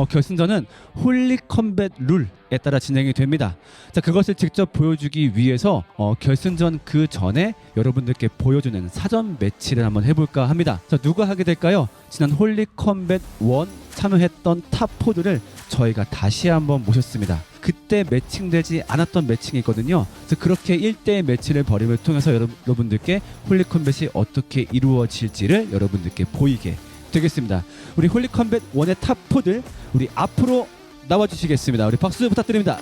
결승전은 홀리 컴뱃 룰에 따라 진행이 됩니다. 자, 그것을 직접 보여주기 위해서 결승전 그 전에 여러분들께 보여주는 사전 매치를 한번 해볼까 합니다. 자, 누가 하게 될까요? 지난 홀리 컴뱃 1 참여했던 탑4들을 저희가 다시 한번 모셨습니다. 그때 매칭되지 않았던 매칭이 있거든요. 그래서 그렇게 1대1 매치를 벌임을 통해서 여러분들께 홀리 컴뱃이 어떻게 이루어질지를 여러분들께 보이게 되겠습니다. 우리 홀리 컴뱃 1의 탑4들 우리 앞으로 나와주시겠습니다. 우리 박수 부탁드립니다.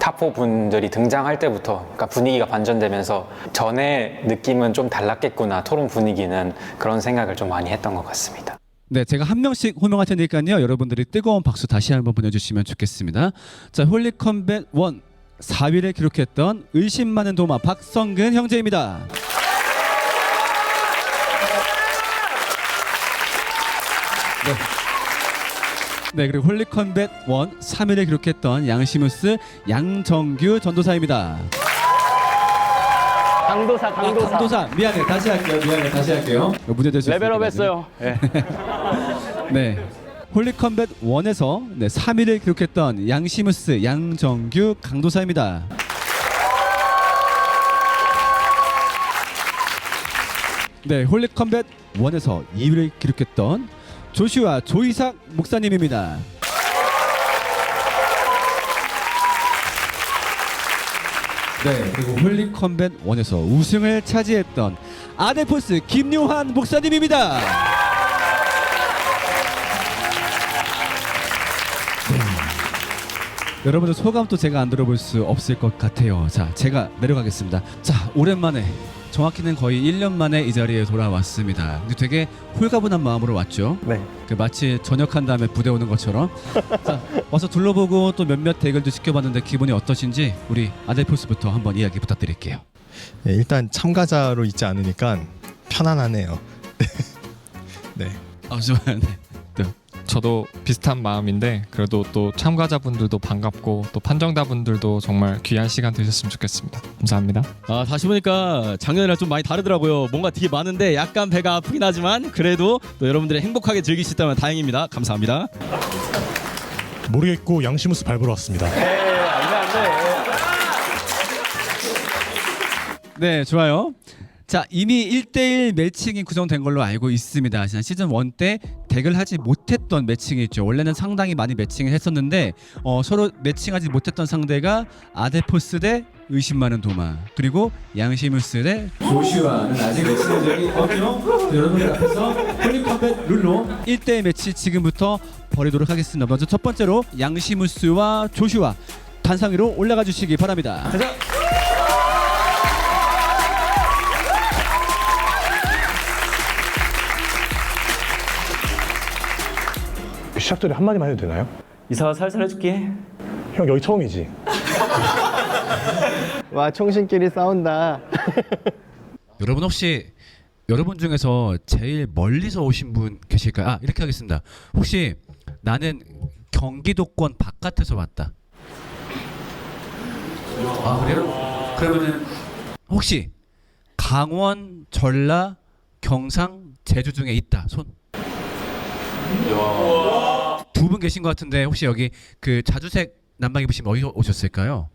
탑4 분들이 등장할 때부터 그러니까 분위기가 반전되면서 전에 느낌은 좀 달랐겠구나, 토론 분위기는, 그런 생각을 좀 많이 했던 것 같습니다. 네, 제가 한 명씩 호명할 테니까요. 여러분들이 뜨거운 박수 다시 한번 보내주시면 좋겠습니다. 자, 홀리 컴뱃 1 4위를 기록했던 의심 많은 도마 박성근 형제입니다. 네, 그리고 홀리 컴뱃 1 3위를 기록했던 양시무스 양정규 전도사입니다. 강도사. 미안해, 다시 할게요. 문제될 수 레벨업 있으니까. 했어요. 네. 네. 홀리 컴뱃 1에서 3위를 기록했던 양시무스 양정규 강도사입니다. 네, 홀리 컴뱃 1에서 2위를 기록했던 조슈아 조이삭 목사님입니다. 네, 그리고 홀리 컴뱃 1에서 우승을 차지했던 아데포스 김요한 목사님입니다. 여러분들 소감도 제가 안 들어볼 수 없을 것 같아요. 자, 제가 내려가겠습니다. 자, 오랜만에, 정확히는 거의 1년 만에 이 자리에 돌아왔습니다. 근데 되게 홀가분한 마음으로 왔죠. 네. 마치 전역한 다음에 부대 오는 것처럼. 자, 와서 둘러보고 또 몇몇 대결도 지켜봤는데 기분이 어떠신지 우리 아델포스부터 한번 이야기 부탁드릴게요. 네, 일단 참가자로 있지 않으니까 편안하네요. 네. 좋아요. 네. 저도 비슷한 마음인데 그래도 또 참가자분들도 반갑고 또 판정자분들도 정말 귀한 시간 되셨으면 좋겠습니다. 감사합니다. 다시 보니까 작년이랑 좀 많이 다르더라고요. 뭔가 되게 많은데 약간 배가 아프긴 하지만 그래도 또 여러분들이 행복하게 즐길 수 있다면 다행입니다. 감사합니다. 모르겠고 양시무스 밟으러 왔습니다. 네, 좋아요. 자, 이미 1대1 매칭이 구성된 걸로 알고 있습니다. 지난 시즌 1 때 대결하지 못했던 매칭이 있죠. 원래는 상당히 많이 매칭을 했었는데 서로 매칭하지 못했던 상대가 아데포스 대 의심 많은 도마, 그리고 양시무스 대 조슈아는 아직 매칭한 적이 없죠. 여러분들 앞에서 홀리 컴뱃 룰로 1대1 매치 지금부터 벌이도록 하겠습니다. 먼저 첫 번째로 양시무스와 조슈아 단상 위로 올라가 주시기 바랍니다. 시작 전에 한마디만 해도 되나요? 이사가 살살 해줄게. 형 여기 처음이지? 와, 총신끼리 싸운다. 여러분 혹시 여러분 중에서 제일 멀리서 오신 분 계실까요? 이렇게 하겠습니다. 혹시 나는 경기도권 바깥에서 왔다. 그래요? 그러면은 혹시 강원, 전라, 경상, 제주 중에 있다. 손. 두 분 계신 것 같은데 혹시 여기 그 자주색 남방 입으시면 어디서 오셨을까요?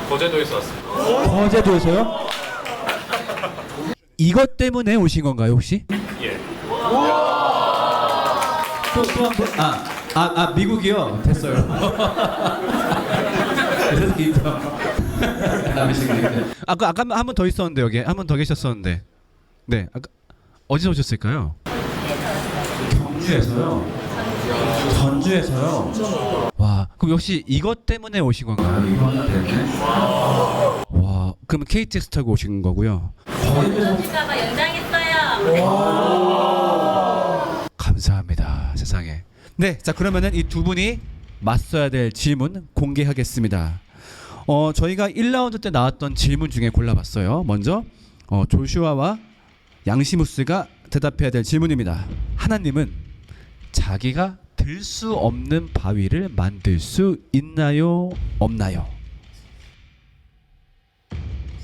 거제도에서 왔습니다. 거제도에서요? 이것 때문에 오신 건가요 혹시? 예. 또 한 번. 미국이요? 됐어요. 그래서 기죠. 아까 한 번 더 있었는데 여기 한 번 더 계셨었는데. 네. 아까 어디서 오셨을까요? 경주에서요. 전주에서요. 와, 그럼 역시 이것 때문에 오신 건가요? 이거 하나 때문에? 와, 그럼 KTX 타고 오신 거고요. 시가가 연장했어요. 감사합니다. 세상에. 네, 자 그러면은 이 두 분이 맞서야 될 질문 공개하겠습니다. 저희가 1라운드 때 나왔던 질문 중에 골라봤어요. 먼저 조슈아와 양시무스가 대답해야 될 질문입니다. 하나님은 자기가 들 수 없는 바위를 만들 수 있나요? 없나요?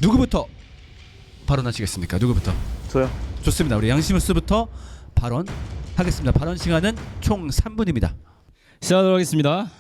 누구부터 발언하시겠습니까? 누구부터? 저요. 좋습니다. 우리 양시무스부터 발언하겠습니다. 발언 시간은 총 3분입니다. 시작하도록 하겠습니다.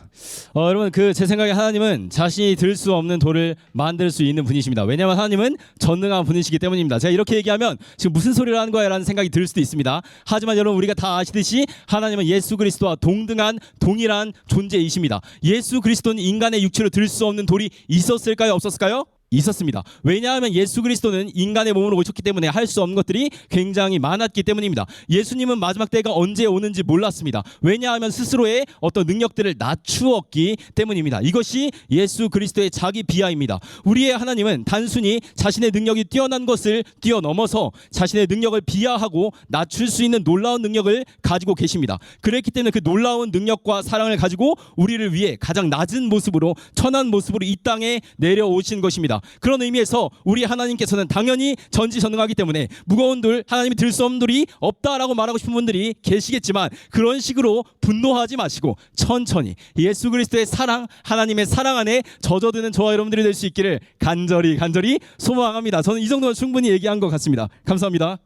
여러분 제 생각에 하나님은 자신이 들 수 없는 돌을 만들 수 있는 분이십니다. 왜냐하면 하나님은 전능한 분이시기 때문입니다. 제가 이렇게 얘기하면 지금 무슨 소리를 하는 거야 라는 생각이 들 수도 있습니다. 하지만 여러분 우리가 다 아시듯이 하나님은 예수 그리스도와 동일한 존재이십니다. 예수 그리스도는 인간의 육체로 들 수 없는 돌이 있었을까요? 없었을까요? 있었습니다. 왜냐하면 예수 그리스도는 인간의 몸으로 오셨기 때문에 할 수 없는 것들이 굉장히 많았기 때문입니다. 예수님은 마지막 때가 언제 오는지 몰랐습니다. 왜냐하면 스스로의 어떤 능력들을 낮추었기 때문입니다. 이것이 예수 그리스도의 자기 비하입니다. 우리의 하나님은 단순히 자신의 능력이 뛰어난 것을 뛰어넘어서 자신의 능력을 비하하고 낮출 수 있는 놀라운 능력을 가지고 계십니다. 그랬기 때문에 그 놀라운 능력과 사랑을 가지고 우리를 위해 가장 낮은 모습으로 천한 모습으로 이 땅에 내려오신 것입니다. 그런 의미에서 우리 하나님께서는 당연히 전지전능하기 때문에 무거운 돌, 하나님이 들 수 없는 돌이 없다라고 말하고 싶은 분들이 계시겠지만 그런 식으로 분노하지 마시고 천천히 예수 그리스도의 사랑, 하나님의 사랑 안에 젖어드는 저와 여러분들이 될 수 있기를 간절히 소망합니다. 저는 이 정도면 충분히 얘기한 것 같습니다. 감사합니다.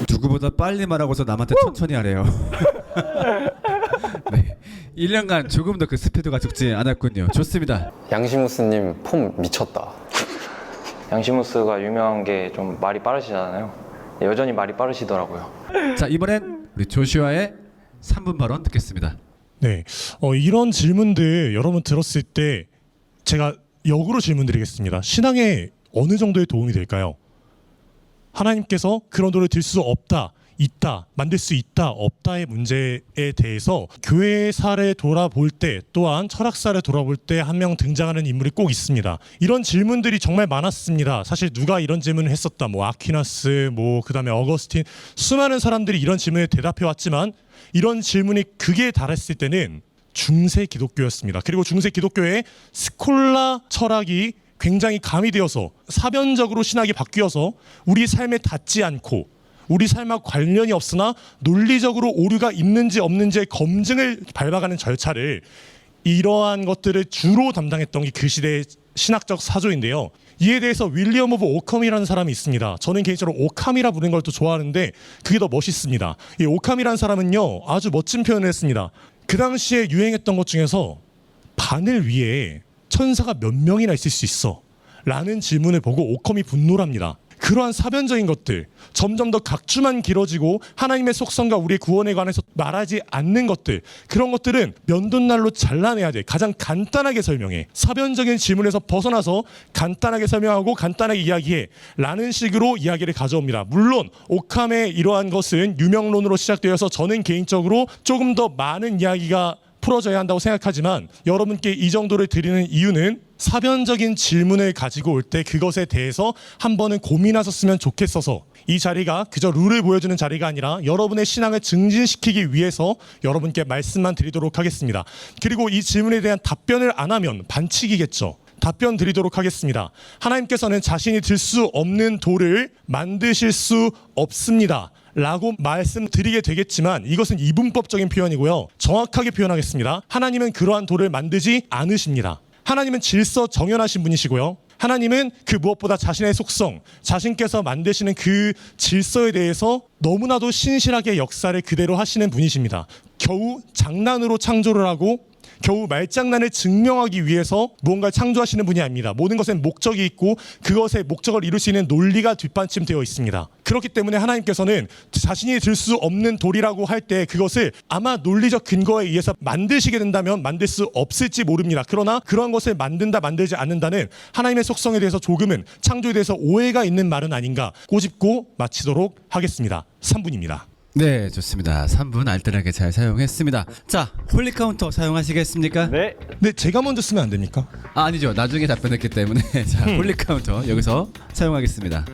누구보다 빨리 말하고서 남한테 천천히 하래요. 네, 1년간 조금 더 그 스피드가 죽지 않았군요. 좋습니다. 양시무스님 폼 미쳤다. 양시무스가 유명한 게 좀 말이 빠르시잖아요. 여전히 말이 빠르시더라고요. 자, 이번엔 우리 조슈아의 3분 발언 듣겠습니다. 네, 이런 질문들 여러분 들었을 때 제가 역으로 질문드리겠습니다. 신앙에 어느 정도의 도움이 될까요? 하나님께서 그런 돌을 들 수 없다, 있다, 만들 수 있다, 없다의 문제에 대해서 교회사를 돌아볼 때 또한 철학사를 돌아볼 때 한 명 등장하는 인물이 꼭 있습니다. 이런 질문들이 정말 많았습니다. 사실 누가 이런 질문을 했었다, 뭐 아퀴나스, 뭐 그다음에 어거스틴, 수많은 사람들이 이런 질문에 대답해 왔지만 이런 질문이 극에 달했을 때는 중세 기독교였습니다. 그리고 중세 기독교의 스콜라 철학이 굉장히 가미되어서 사변적으로 신학이 바뀌어서 우리 삶에 닿지 않고 우리 삶과 관련이 없으나 논리적으로 오류가 있는지 없는지의 검증을 밟아가는 절차를 이러한 것들을 주로 담당했던 게 그 시대의 신학적 사조인데요. 이에 대해서 윌리엄 오브 오컴이라는 사람이 있습니다. 저는 개인적으로 오캄이라 부르는 걸 또 좋아하는데 그게 더 멋있습니다. 이 오캄이라는 사람은요 아주 멋진 표현을 했습니다. 그 당시에 유행했던 것 중에서 바늘 위에 천사가 몇 명이나 있을 수 있어? 라는 질문을 보고 오컴이 분노를 합니다. 그러한 사변적인 것들, 점점 더 각주만 길어지고 하나님의 속성과 우리의 구원에 관해서 말하지 않는 것들, 그런 것들은 면도날로 잘라내야 돼. 가장 간단하게 설명해. 사변적인 질문에서 벗어나서 간단하게 설명하고 간단하게 이야기해 라는 식으로 이야기를 가져옵니다. 물론 오캄의 이러한 것은 유명론으로 시작되어서 저는 개인적으로 조금 더 많은 이야기가 풀어져야 한다고 생각하지만 여러분께 이 정도를 드리는 이유는 사변적인 질문을 가지고 올 때 그것에 대해서 한 번은 고민하셨으면 좋겠어서 이 자리가 그저 룰을 보여주는 자리가 아니라 여러분의 신앙을 증진시키기 위해서 여러분께 말씀만 드리도록 하겠습니다. 그리고 이 질문에 대한 답변을 안 하면 반칙이겠죠. 답변 드리도록 하겠습니다. 하나님께서는 자신이 들 수 없는 돌을 만드실 수 없습니다. 라고 말씀드리게 되겠지만 이것은 이분법적인 표현이고요. 정확하게 표현하겠습니다. 하나님은 그러한 돌을 만들지 않으십니다. 하나님은 질서 정연하신 분이시고요. 하나님은 그 무엇보다 자신의 속성, 자신께서 만드시는 그 질서에 대해서 너무나도 신실하게 역사를 그대로 하시는 분이십니다. 겨우 장난으로 창조를 하고 겨우 말장난을 증명하기 위해서 무언가를 창조하시는 분이 아닙니다. 모든 것엔 목적이 있고 그것의 목적을 이룰 수 있는 논리가 뒷받침되어 있습니다. 그렇기 때문에 하나님께서는 자신이 들 수 없는 돌이라고 할 때 그것을 아마 논리적 근거에 의해서 만드시게 된다면 만들 수 없을지 모릅니다. 그러나 그러한 것을 만든다 만들지 않는다는 하나님의 속성에 대해서 조금은 창조에 대해서 오해가 있는 말은 아닌가 꼬집고 마치도록 하겠습니다. 3분입니다. 네, 좋습니다. 3분 알뜰하게 잘 사용했습니다. 자, 홀리 카운터 사용하시겠습니까? 네. 네, 제가 먼저 쓰면 안 됩니까? 아니죠. 나중에 답변했기 때문에 자, 홀리 카운터 여기서 사용하겠습니다.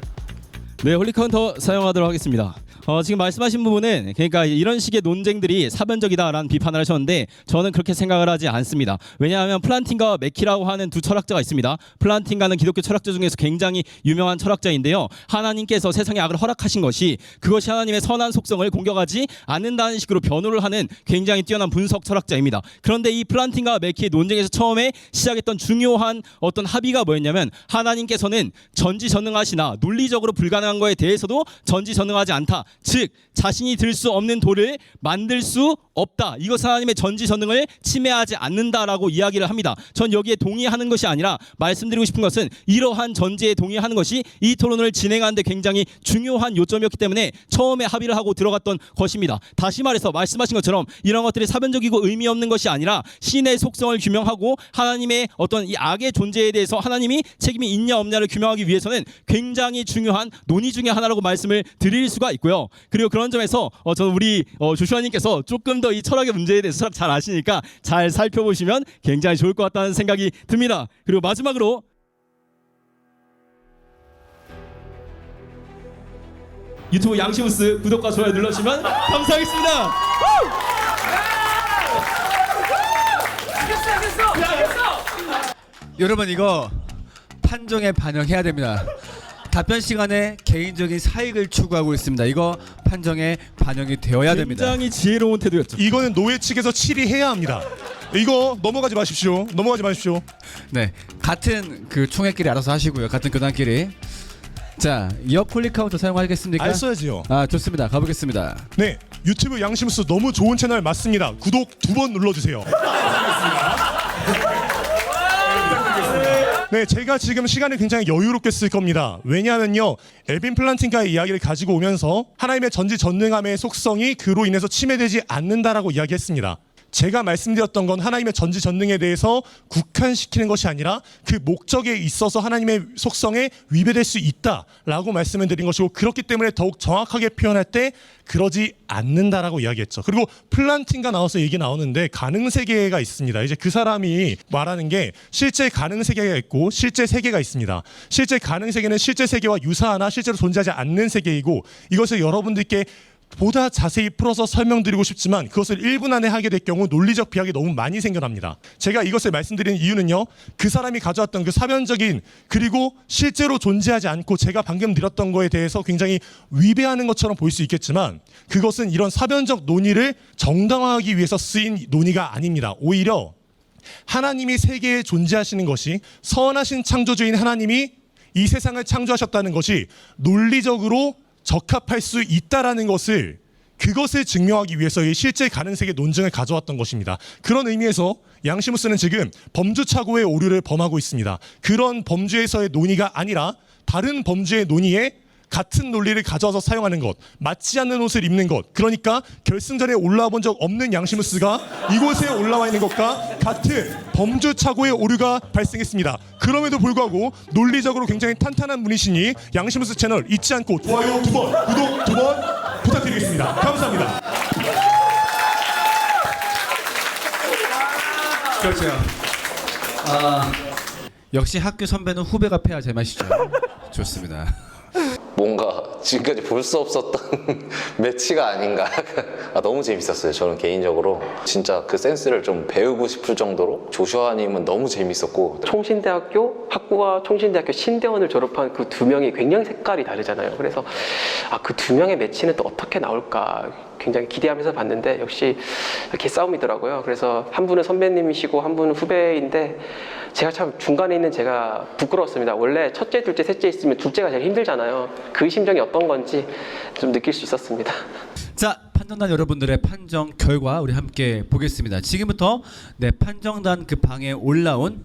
네, 홀리 카운터 사용하도록 하겠습니다. 지금 말씀하신 부분은 그러니까 이런 식의 논쟁들이 사변적이다라는 비판을 하셨는데 저는 그렇게 생각을 하지 않습니다. 왜냐하면 플란팅과 메키라고 하는 두 철학자가 있습니다. 플란팅가는 기독교 철학자 중에서 굉장히 유명한 철학자인데요. 하나님께서 세상에 악을 허락하신 것이 그것이 하나님의 선한 속성을 공격하지 않는다는 식으로 변호를 하는 굉장히 뛰어난 분석 철학자입니다. 그런데 이 플란팅과 메키의 논쟁에서 처음에 시작했던 중요한 어떤 합의가 뭐였냐면 하나님께서는 전지전능하시나 논리적으로 불가능한 거에 대해서도 전지전능하지 않다. 즉 자신이 들 수 없는 돌을 만들 수 없다. 이것은 하나님의 전지전능을 침해하지 않는다라고 이야기를 합니다. 전 여기에 동의하는 것이 아니라 말씀드리고 싶은 것은 이러한 전제에 동의하는 것이 이 토론을 진행하는데 굉장히 중요한 요점이었기 때문에 처음에 합의를 하고 들어갔던 것입니다. 다시 말해서 말씀하신 것처럼 이런 것들이 사변적이고 의미 없는 것이 아니라 신의 속성을 규명하고 하나님의 어떤 이 악의 존재에 대해서 하나님이 책임이 있냐 없냐를 규명하기 위해서는 굉장히 중요한 논의 중에 하나라고 말씀을 드릴 수가 있고요. 그리고 그런 점에서 저는 우리 조슈아님께서 조금 더 이 철학의 문제에 대해서 철학 잘 아시니까 잘 살펴보시면 굉장히 좋을 것 같다는 생각이 듭니다. 그리고 마지막으로 유튜브 양시무스 구독과 좋아요 눌러주시면 감사하겠습니다. 여러분 이거 판정에 반영해야 됩니다. 답변 시간에 개인적인 사익을 추구하고 있습니다. 이거 판정에 반영이 되어야 됩니다. 굉장히 지혜로운 태도였죠. 이거는 노예 측에서 치리해야 합니다. 이거 넘어가지 마십시오. 넘어가지 마십시오. 네, 같은 그 총회끼리 알아서 하시고요. 같은 교단끼리. 자, 이어 콜릭 카운터 사용하겠습니까? 알 써야지요. 아, 좋습니다. 가보겠습니다. 네, 유튜브 양심스 너무 좋은 채널 맞습니다. 구독 2번 눌러주세요. 네, 제가 지금 시간을 굉장히 여유롭게 쓸 겁니다. 왜냐하면요, 엘빈 플란팅가의 이야기를 가지고 오면서 하나님의 전지전능함의 속성이 그로 인해서 침해되지 않는다라고 이야기했습니다. 제가 말씀드렸던 건 하나님의 전지전능에 대해서 국한시키는 것이 아니라 그 목적에 있어서 하나님의 속성에 위배될 수 있다라고 말씀을 드린 것이고, 그렇기 때문에 더욱 정확하게 표현할 때 그러지 않는다라고 이야기했죠. 그리고 플란팅가 나와서 얘기 나오는데 가능세계가 있습니다. 이제 그 사람이 말하는 게 실제 가능세계가 있고 실제 세계가 있습니다. 실제 가능세계는 실제 세계와 유사하나 실제로 존재하지 않는 세계이고, 이것을 여러분들께 보다 자세히 풀어서 설명드리고 싶지만 그것을 1분 안에 하게 될 경우 논리적 비약이 너무 많이 생겨납니다. 제가 이것을 말씀드리는 이유는요, 그 사람이 가져왔던 그 사변적인 그리고 실제로 존재하지 않고 제가 방금 드렸던 거에 대해서 굉장히 위배하는 것처럼 보일 수 있겠지만 그것은 이런 사변적 논의를 정당화하기 위해서 쓰인 논의가 아닙니다. 오히려 하나님이 세계에 존재하시는 것이 선하신 창조주인 하나님이 이 세상을 창조하셨다는 것이 논리적으로 적합할 수 있다라는 것을, 그것을 증명하기 위해서 이 실제 가능세계 논증을 가져왔던 것입니다. 그런 의미에서 양시무스는 지금 범주착오의 오류를 범하고 있습니다. 그런 범주에서의 논의가 아니라 다른 범주의 논의에 같은 논리를 가져와서 사용하는 것, 맞지 않는 옷을 입는 것, 그러니까 결승전에 올라와 본 적 없는 양시무스가 이곳에 올라와 있는 것과 같은 범주착오의 오류가 발생했습니다. 그럼에도 불구하고 논리적으로 굉장히 탄탄한 분이시니 양시무스 채널 잊지 않고 좋아요 2번, 구독 2번 부탁드리겠습니다. 감사합니다. 그렇죠. 역시 학교 선배는 후배가 패야 제맛이죠. 좋습니다. 뭔가 지금까지 볼 수 없었던 매치가 아닌가. 너무 재밌었어요. 저는 개인적으로 진짜 그 센스를 좀 배우고 싶을 정도로 조슈아님은 너무 재밌었고, 총신대학교 학부와 총신대학교 신대원을 졸업한 그 두 명이 굉장히 색깔이 다르잖아요. 그래서 그 두 명의 매치는 또 어떻게 나올까 굉장히 기대하면서 봤는데 역시 이렇게 싸움이더라고요. 그래서 한 분은 선배님이시고 한 분은 후배인데 제가 참 중간에 있는 제가 부끄러웠습니다. 원래 첫째, 둘째, 셋째 있으면 둘째가 제일 힘들잖아요. 그 심정이 어떤 건지 좀 느낄 수 있었습니다. 자, 판정단 여러분들의 판정 결과 우리 함께 보겠습니다. 지금부터 판정단 그 방에 올라온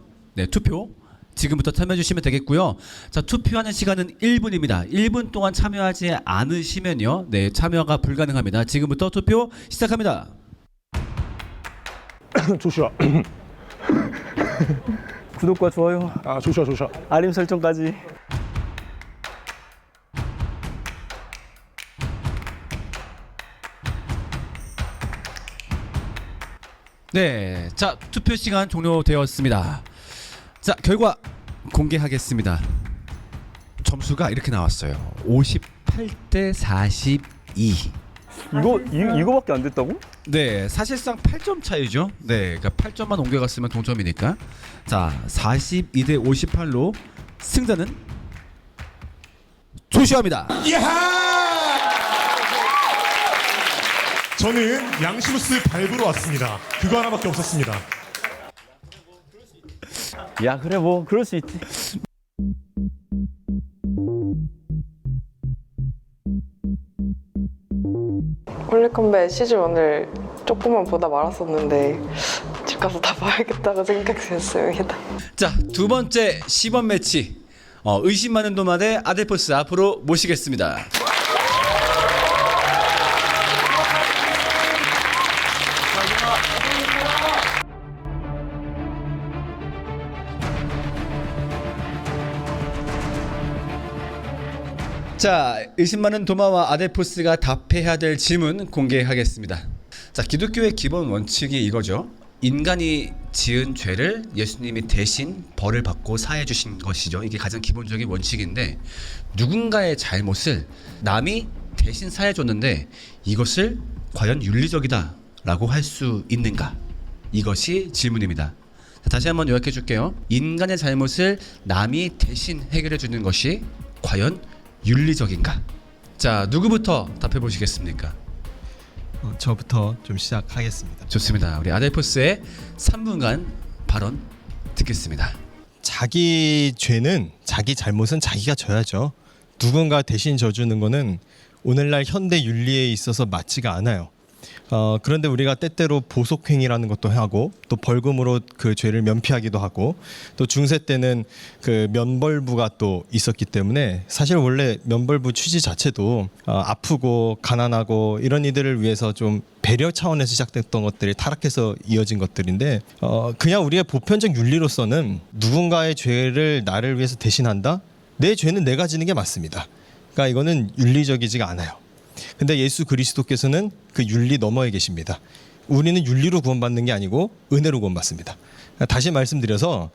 투표 지금부터 참여해 주시면 되겠고요. 자, 투표하는 시간은 1분입니다. 1분 동안 참여하지 않으시면요, 참여가 불가능합니다. 지금부터 투표 시작합니다. 조슈아. 구독과 좋아요, 조슈아. 알림 설정까지. 네, 자, 투표 시간 종료되었습니다. 자, 결과 공개하겠습니다. 점수가 이렇게 나왔어요. 58대 2. 이거밖에 안 됐다고? 네, 사실상 8점 차이죠. 네, 그러니까 8점만 옮겨갔으면 동점이니까. 자, 42대 58로 승자는 조슈아입니다. 저는 양시무스 밟으러 왔습니다. 그거 하나밖에 없었습니다. 야 그래 뭐 그럴 수 있지. 홀리컴뱃 시즌 1을 조금만 보다 말았었는데 집 가서 다 봐야겠다고 생각했습니다. 자, 두 번째 시범 매치. 의심 많은 도마 대 아델포스 앞으로 모시겠습니다. 자, 의심 많은 도마와 아델포스가 답해야 될 질문 공개하겠습니다. 자, 기독교의 기본 원칙이 이거죠. 인간이 지은 죄를 예수님이 대신 벌을 받고 사해 주신 것이죠. 이게 가장 기본적인 원칙인데, 누군가의 잘못을 남이 대신 사해 줬는데 이것을 과연 윤리적이다 라고 할 수 있는가? 이것이 질문입니다. 자, 다시 한번 요약해 줄게요. 인간의 잘못을 남이 대신 해결해 주는 것이 과연 윤리적인가? 자, 누구부터 답해 보시겠습니까? 저부터 좀 시작하겠습니다. 좋습니다. 우리 아델포스의 3분간 발언 듣겠습니다. 자기 죄는, 자기 잘못은 자기가 져야죠. 누군가 대신 져주는 거는 오늘날 현대 윤리에 있어서 맞지가 않아요. 그런데 우리가 때때로 보속행위라는 것도 하고, 또 벌금으로 그 죄를 면피하기도 하고, 또 중세 때는 그 면벌부가 또 있었기 때문에 사실 원래 면벌부 취지 자체도 아프고 가난하고 이런 이들을 위해서 좀 배려 차원에서 시작됐던 것들이 타락해서 이어진 것들인데, 그냥 우리의 보편적 윤리로서는 누군가의 죄를 나를 위해서 대신한다? 내 죄는 내가 지는 게 맞습니다. 그러니까 이거는 윤리적이지가 않아요. 근데 예수 그리스도께서는 그 윤리 너머에 계십니다. 우리는 윤리로 구원받는 게 아니고 은혜로 구원받습니다. 다시 말씀드려서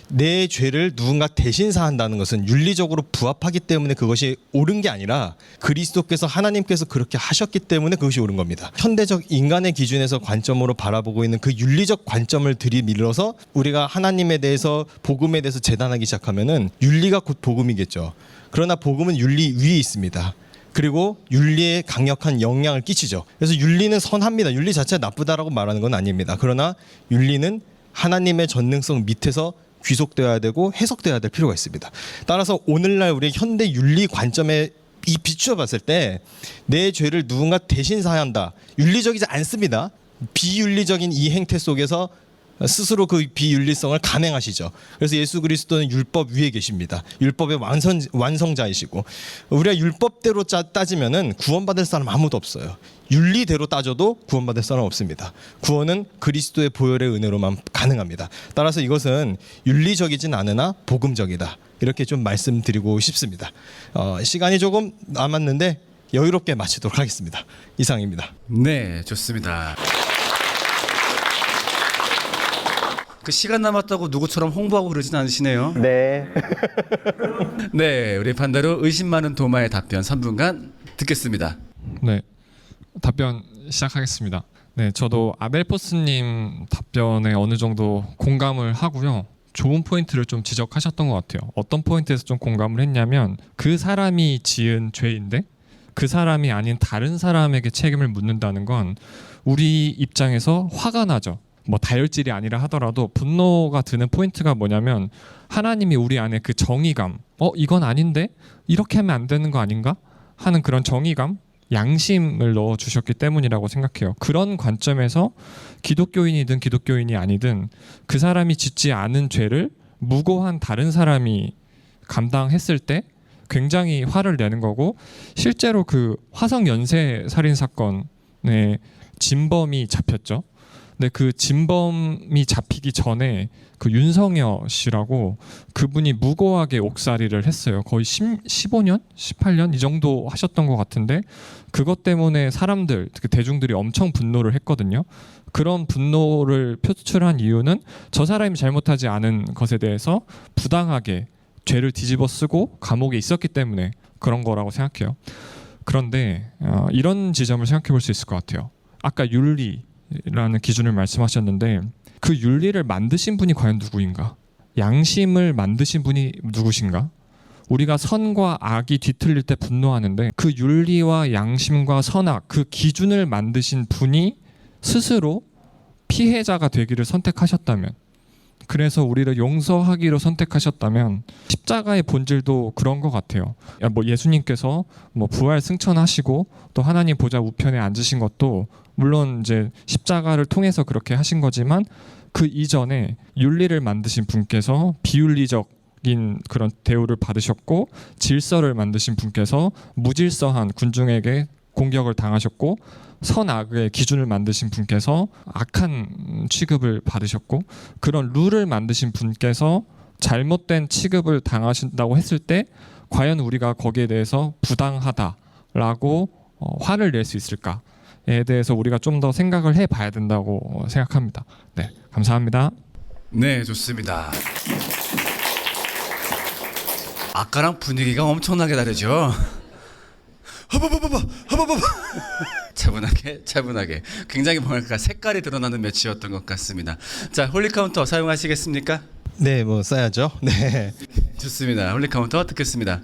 내 죄를 누군가 대신 사한다는 것은 윤리적으로 부합하기 때문에 그것이 옳은 게 아니라 그리스도께서, 하나님께서 그렇게 하셨기 때문에 그것이 옳은 겁니다. 현대적 인간의 기준에서 관점으로 바라보고 있는 그 윤리적 관점을 들이밀어서 우리가 하나님에 대해서, 복음에 대해서 재단하기 시작하면은 윤리가 곧 복음이겠죠. 그러나 복음은 윤리 위에 있습니다. 그리고 윤리에 강력한 영향을 끼치죠. 그래서 윤리는 선합니다. 윤리 자체가 나쁘다라고 말하는 건 아닙니다. 그러나 윤리는 하나님의 전능성 밑에서 귀속되어야 되고 해석되어야 될 필요가 있습니다. 따라서 오늘날 우리의 현대 윤리 관점에 이 비추어 봤을 때 내 죄를 누군가 대신 사야 한다, 윤리적이지 않습니다. 비윤리적인 이 행태 속에서 스스로 그 비윤리성을 감행하시죠. 그래서 예수 그리스도는 율법 위에 계십니다. 율법의 완성자이시고, 우리가 율법대로 따지면은 구원받을 사람 아무도 없어요. 윤리대로 따져도 구원받을 사람 없습니다. 구원은 그리스도의 보혈의 은혜로만 가능합니다. 따라서 이것은 윤리적이진 않으나 복음적이다, 이렇게 좀 말씀드리고 싶습니다. 시간이 조금 남았는데 여유롭게 마치도록 하겠습니다. 이상입니다. 네, 좋습니다. 그 시간 남았다고 누구처럼 홍보하고 그러진 않으시네요. 네. 네, 우리 반대로 의심 많은 도마의 답변 3분간 듣겠습니다. 네, 답변 시작하겠습니다. 네, 저도 아델포스님 답변에 어느 정도 공감을 하고요. 좋은 포인트를 좀 지적하셨던 것 같아요. 어떤 포인트에서 좀 공감을 했냐면, 그 사람이 지은 죄인데 그 사람이 아닌 다른 사람에게 책임을 묻는다는 건 우리 입장에서 화가 나죠. 뭐 다혈질이 아니라 하더라도 분노가 드는 포인트가 뭐냐면, 하나님이 우리 안에 그 정의감, 이건 아닌데? 이렇게 하면 안 되는 거 아닌가? 하는 그런 정의감, 양심을 넣어주셨기 때문이라고 생각해요. 그런 관점에서 기독교인이든 기독교인이 아니든 그 사람이 짓지 않은 죄를 무고한 다른 사람이 감당했을 때 굉장히 화를 내는 거고, 실제로 그 화성 연쇄 살인 사건의 진범이 잡혔죠. 근데 그 진범이 잡히기 전에 그 윤성여 씨라고, 그분이 무고하게 옥살이를 했어요. 거의 15년? 18년? 이 정도 하셨던 것 같은데, 그것 때문에 사람들, 대중들이 엄청 분노를 했거든요. 그런 분노를 표출한 이유는 저 사람이 잘못하지 않은 것에 대해서 부당하게 죄를 뒤집어 쓰고 감옥에 있었기 때문에 그런 거라고 생각해요. 그런데 이런 지점을 생각해 볼 수 있을 것 같아요. 아까 윤리라는 기준을 말씀하셨는데 그 윤리를 만드신 분이 과연 누구인가? 양심을 만드신 분이 누구신가? 우리가 선과 악이 뒤틀릴 때 분노하는데 그 윤리와 양심과 선악 그 기준을 만드신 분이 스스로 피해자가 되기를 선택하셨다면, 그래서 우리를 용서하기로 선택하셨다면 십자가의 본질도 그런 것 같아요. 뭐 예수님께서 뭐 부활 승천하시고 또 하나님 보좌 우편에 앉으신 것도 물론 이제 십자가를 통해서 그렇게 하신 거지만 그 이전에 윤리를 만드신 분께서 비윤리적인 그런 대우를 받으셨고, 질서를 만드신 분께서 무질서한 군중에게 공격을 당하셨고, 선악의 기준을 만드신 분께서 악한 취급을 받으셨고, 그런 룰을 만드신 분께서 잘못된 취급을 당하신다고 했을 때 과연 우리가 거기에 대해서 부당하다라고 화를 낼 수 있을까에 대해서 우리가 좀 더 생각을 해봐야 된다고 생각합니다. 네, 감사합니다. 네, 좋습니다. 아까랑 분위기가 엄청나게 다르죠. 차분하게 굉장히 뭐랄까 색깔이 드러나는 매치였던 것 같습니다. 자, 홀리 카운터 사용하시겠습니까? 네, 뭐 써야죠. 네. 좋습니다. 홀리 카운터 듣겠습니다.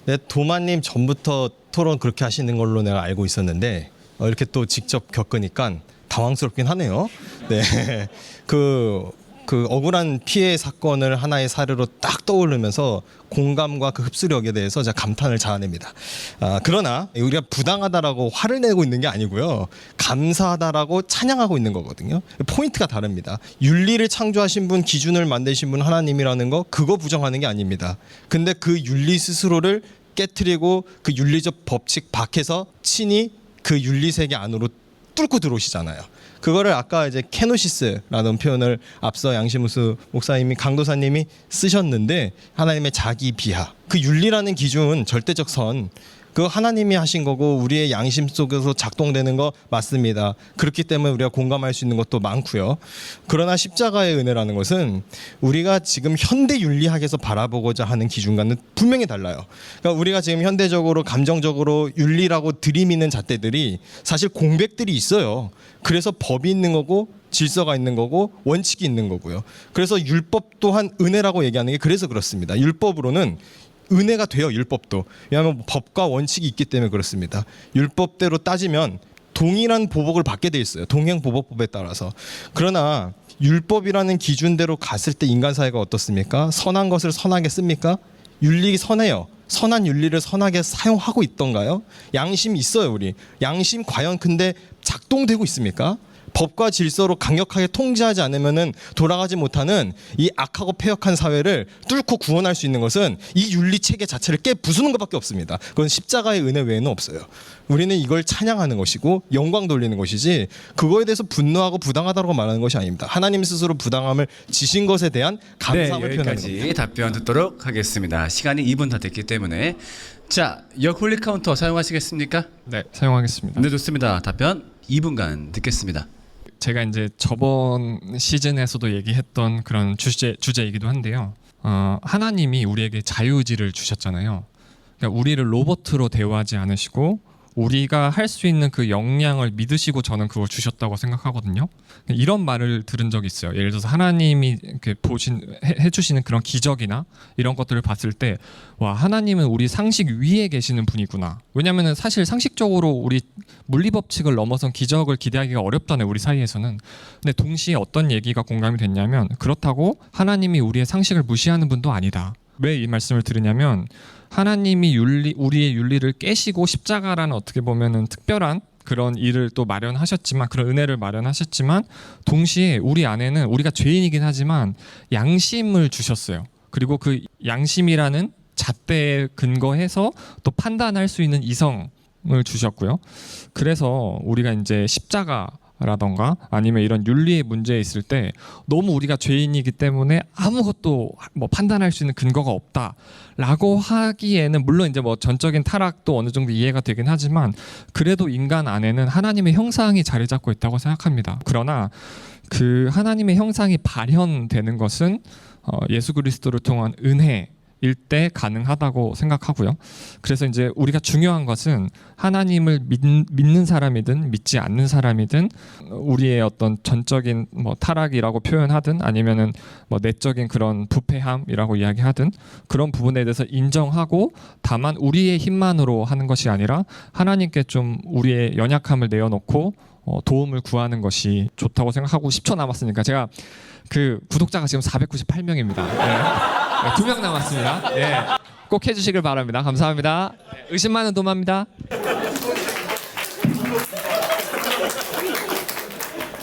네, 도마님 전부터 토론 그렇게 하시는 걸로 내가 알고 있었는데 이렇게 또 직접 겪으니까 당황스럽긴 하네요. 네, 그 억울한 피해 사건을 하나의 사례로 딱 떠오르면서 공감과 그 흡수력에 대해서 제가 감탄을 자아냅니다. 그러나 우리가 부당하다라고 화를 내고 있는 게 아니고요, 감사하다라고 찬양하고 있는 거거든요. 포인트가 다릅니다. 윤리를 창조하신 분, 기준을 만드신 분 하나님이라는 거, 그거 부정하는 게 아닙니다. 근데 그 윤리 스스로를 깨트리고 그 윤리적 법칙 밖에서 친히 그 윤리 세계 안으로 뚫고 들어오시잖아요. 그거를 아까 이제 케노시스라는 표현을 앞서 양시무스 목사님이, 강도사님이 쓰셨는데, 하나님의 자기 비하, 그 윤리라는 기준, 절대적 선, 그 하나님이 하신 거고 우리의 양심 속에서 작동되는 거 맞습니다. 그렇기 때문에 우리가 공감할 수 있는 것도 많고요. 그러나 십자가의 은혜라는 것은 우리가 지금 현대 윤리학에서 바라보고자 하는 기준과는 분명히 달라요. 그러니까 우리가 지금 현대적으로 감정적으로 윤리라고 들이미는 잣대들이 사실 공백들이 있어요. 그래서 법이 있는 거고 질서가 있는 거고 원칙이 있는 거고요. 그래서 율법 또한 은혜라고 얘기하는 게 그래서 그렇습니다. 율법으로는 은혜가 돼요, 율법도. 왜냐하면 법과 원칙이 있기 때문에 그렇습니다. 율법대로 따지면 동일한 보복을 받게 돼 있어요, 동행보복법에 따라서. 그러나 율법이라는 기준대로 갔을 때 인간 사회가 어떻습니까? 선한 것을 선하게 씁니까? 윤리 선해요. 선한 윤리를 선하게 사용하고 있던가요? 양심 있어요, 우리. 양심 과연 근데 작동되고 있습니까? 법과 질서로 강력하게 통제하지 않으면은 돌아가지 못하는 이 악하고 폐역한 사회를 뚫고 구원할 수 있는 것은 이 윤리 체계 자체를 깨부수는 것밖에 없습니다. 그건 십자가의 은혜 외에는 없어요. 우리는 이걸 찬양하는 것이고 영광 돌리는 것이지, 그거에 대해서 분노하고 부당하다고 말하는 것이 아닙니다. 하나님 스스로 부당함을 지신 것에 대한 감사함을 표현하는 겁니다. 여기까지 답변 듣도록 하겠습니다. 시간이 2분 다 됐기 때문에. 자, 홀리 카운터 사용하시겠습니까? 네, 사용하겠습니다. 네, 좋습니다. 답변 2분간 듣겠습니다. 제가 이제 저번 시즌에서도 얘기했던 그런 주제이기도 한데요. 하나님이 우리에게 자유의지를 주셨잖아요. 그러니까 우리를 로봇으로 대우하지 않으시고 우리가 할 수 있는 그 역량을 믿으시고 저는 그걸 주셨다고 생각하거든요. 이런 말을 들은 적이 있어요. 예를 들어서 하나님이 이렇게 해주시는 그런 기적이나 이런 것들을 봤을 때, 와, 하나님은 우리 상식 위에 계시는 분이구나. 왜냐하면 사실 상식적으로 우리 물리 법칙을 넘어선 기적을 기대하기가 어렵다네, 우리 사이에서는. 근데 동시에 어떤 얘기가 공감이 됐냐면, 그렇다고 하나님이 우리의 상식을 무시하는 분도 아니다. 왜 이 말씀을 드리냐면, 하나님이 우리의 윤리를 깨시고 십자가라는 어떻게 보면은 특별한 그런 일을 또 마련하셨지만, 그런 은혜를 마련하셨지만, 동시에 우리 안에는 우리가 죄인이긴 하지만 양심을 주셨어요. 그리고 그 양심이라는 잣대에 근거해서 또 판단할 수 있는 이성을 주셨고요. 그래서 우리가 이제 십자가라던가 아니면 이런 윤리의 문제에 있을 때 너무 우리가 죄인이기 때문에 아무것도 뭐 판단할 수 있는 근거가 없다라고 하기에는, 물론 이제 뭐 전적인 타락도 어느 정도 이해가 되긴 하지만 그래도 인간 안에는 하나님의 형상이 자리 잡고 있다고 생각합니다. 그러나 그 하나님의 형상이 발현되는 것은 예수 그리스도를 통한 은혜, 때 가능하다고 생각하고요. 그래서 이제 우리가 중요한 것은 하나님을 믿는 사람이든 믿지 않는 사람이든 우리의 어떤 전적인 뭐 타락이라고 표현하든 아니면은 뭐 내적인 그런 부패함이라고 이야기하든 그런 부분에 대해서 인정하고 다만 우리의 힘만으로 하는 것이 아니라 하나님께 좀 우리의 연약함을 내어놓고 도움을 구하는 것이 좋다고 생각하고 10초 남았으니까 제가 그 구독자가 지금 498명입니다. 네. 2명 남았습니다. 네. 꼭 해주시길 바랍니다. 감사합니다. 의심 많은 도마입니다.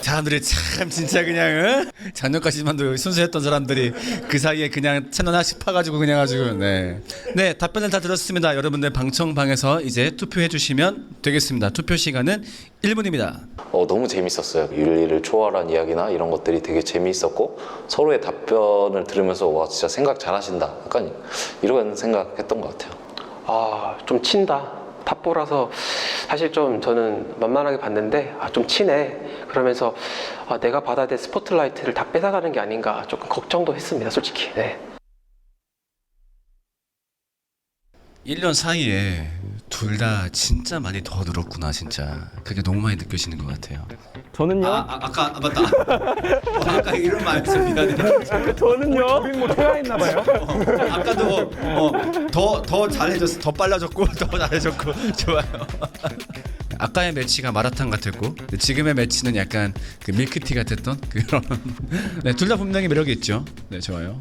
사람들이 참 진짜 그냥 작년까지만도 순수했던 사람들이 그 사이에 그냥 채널 하나씩 파가지고 그냥 가지고 네 답변을 다 들었습니다. 여러분들 방청방에서 이제 투표해 주시면 되겠습니다. 투표 시간은 1분입니다. 너무 재밌었어요. 윤리를 초월한 이야기나 이런 것들이 되게 재미있었고 서로의 답변을 들으면서 와 진짜 생각 잘하신다. 약간 이런 생각했던 것 같아요. 아, 좀 친다. 탑4라서 사실 좀 저는 만만하게 봤는데 좀 치네. 그러면서 내가 받아야 될 스포트라이트를 다 뺏어가는 게 아닌가 조금 걱정도 했습니다. 솔직히. 네. 1년 사이에 둘 다 진짜 많이 더 늘었구나 진짜. 그게 너무 많이 느껴지는 것 같아요. 저는요? 아까 맞다. 아까 이런 말해서 미안해. 저는요? 뭐 퇴화했나 봐요. 아까도 더 잘해졌어. 더 빨라졌고 더 잘해졌고 좋아요. 아까의 매치가 마라탕 같았고 지금의 매치는 약간 그 밀크티 같았던 그런. 네, 둘 다 분명히 매력이 있죠. 네, 좋아요.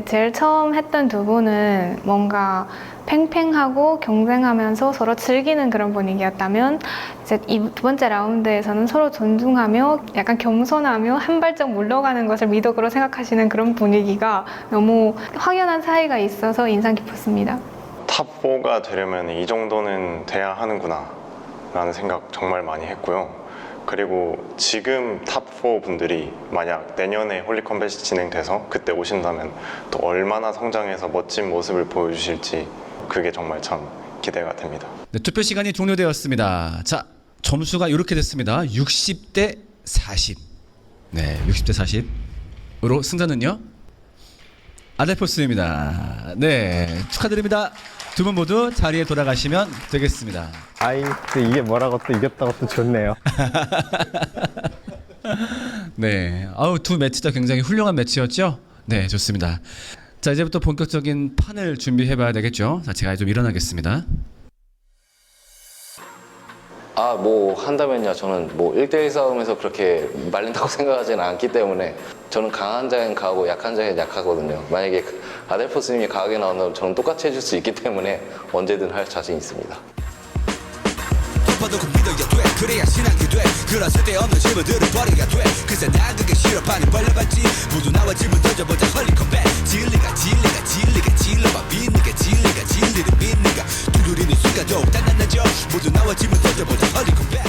제일 처음 했던 두 분은 뭔가 팽팽하고 경쟁하면서 서로 즐기는 그런 분위기였다면 이제 이 두 번째 라운드에서는 서로 존중하며 약간 겸손하며 한 발짝 물러가는 것을 미덕으로 생각하시는 그런 분위기가 너무 확연한 차이가 있어서 인상 깊었습니다. 탑4가 되려면 이 정도는 돼야 하는구나 라는 생각 정말 많이 했고요. 그리고 지금 탑4 분들이 만약 내년에 홀리컴뱃이 진행돼서 그때 오신다면 또 얼마나 성장해서 멋진 모습을 보여주실지 그게 정말 참 기대가 됩니다. 네, 투표 시간이 종료되었습니다. 자, 점수가 이렇게 됐습니다. 60대 40. 네, 60대 40으로 승자는요? 아델포스입니다. 네, 축하드립니다. 두 분 모두 자리에 돌아가시면 되겠습니다. 아이, 또 이게 뭐라고 또 이겼다고 또 좋네요. 네, 두 매치 다 굉장히 훌륭한 매치였죠? 네, 좋습니다. 자, 이제부터 본격적인 판을 준비해봐야 되겠죠? 자, 제가 좀 일어나겠습니다. 뭐 한다면요. 저는 뭐 1대1 싸움에서 그렇게 말린다고 생각하지는 않기 때문에 저는 강한 자엔 강하고 약한 자엔 약하거든요. 만약에 아델포스님이 강하게 나온다면 저는 똑같이 해줄 수 있기 때문에 언제든 할 자신 있습니다. 그래야 신앙이 돼. 그런 쓸데없는 질문들을 버려야 돼. 그새 난 그게 싫어. 반이 벌려봤지. 모두 나와 질문 던져보자. 홀리컴뱃 진리가 질러봐. 믿는 진리가 진리를 믿는가. 두드리는 순간 더욱 단단해져. 모두 나와 질문 던져보자. 홀리컴뱃